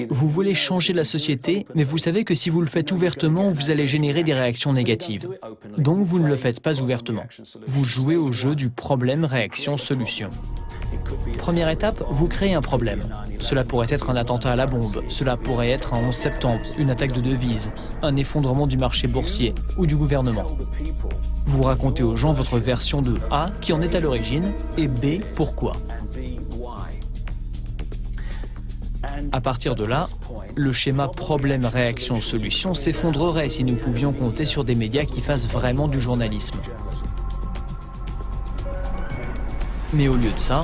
Vous voulez changer la société, mais vous savez que si vous le faites ouvertement, vous allez générer des réactions négatives. Donc vous ne le faites pas ouvertement. Vous jouez au jeu du problème, réaction, solution. Première étape, vous créez un problème. Cela pourrait être un attentat à la bombe, cela pourrait être un 11 septembre, une attaque de devises, un effondrement du marché boursier ou du gouvernement. Vous racontez aux gens votre version de A, qui en est à l'origine, et B, pourquoi. À partir de là, le schéma problème-réaction-solution s'effondrerait si nous pouvions compter sur des médias qui fassent vraiment du journalisme. Mais au lieu de ça,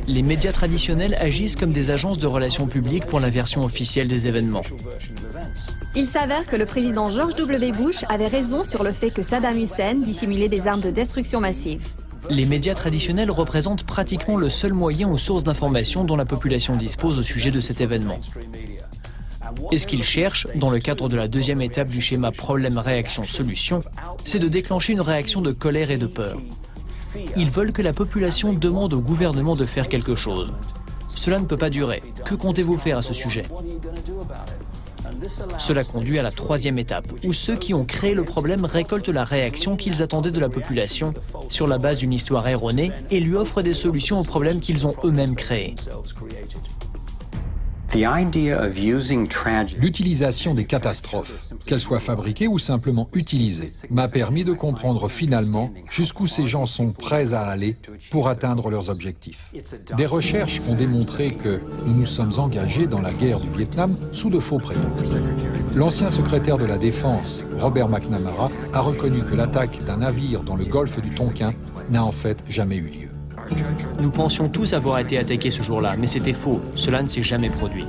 les médias traditionnels agissent comme des agences de relations publiques pour la version officielle des événements. Il s'avère que le président George W. Bush avait raison sur le fait que Saddam Hussein dissimulait des armes de destruction massive. Les médias traditionnels représentent pratiquement le seul moyen ou source d'information dont la population dispose au sujet de cet événement. Et ce qu'ils cherchent, dans le cadre de la deuxième étape du schéma problème-réaction-solution, c'est de déclencher une réaction de colère et de peur. Ils veulent que la population demande au gouvernement de faire quelque chose. Cela ne peut pas durer. Que comptez-vous faire à ce sujet ? Cela conduit à la troisième étape, où ceux qui ont créé le problème récoltent la réaction qu'ils attendaient de la population sur la base d'une histoire erronée et lui offrent des solutions aux problèmes qu'ils ont eux-mêmes créés. L'utilisation des catastrophes, qu'elles soient fabriquées ou simplement utilisées, m'a permis de comprendre finalement jusqu'où ces gens sont prêts à aller pour atteindre leurs objectifs. Des recherches ont démontré que nous nous sommes engagés dans la guerre du Vietnam sous de faux prétextes. L'ancien secrétaire de la Défense, Robert McNamara, a reconnu que l'attaque d'un navire dans le golfe du Tonkin n'a en fait jamais eu lieu. Nous pensions tous avoir été attaqués ce jour-là, mais c'était faux. Cela ne s'est jamais produit.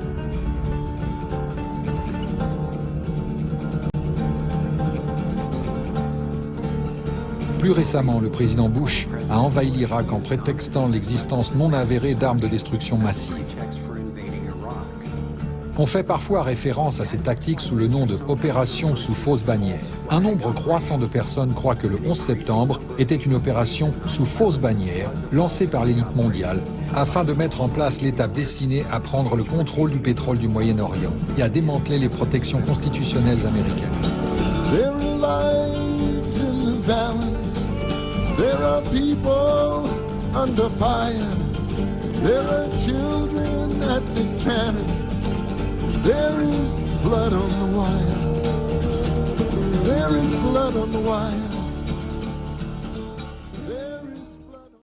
Plus récemment, le président Bush a envahi l'Irak en prétextant l'existence non avérée d'armes de destruction massive. On fait parfois référence à ces tactiques sous le nom de « opération sous fausse bannière ». Un nombre croissant de personnes croient que le 11 septembre était une opération sous fausse bannière lancée par l'élite mondiale afin de mettre en place l'étape destinée à prendre le contrôle du pétrole du Moyen-Orient et à démanteler les protections constitutionnelles américaines. There are people under fire. There are children at the cannon. There is blood on the wire. There is blood on the wire.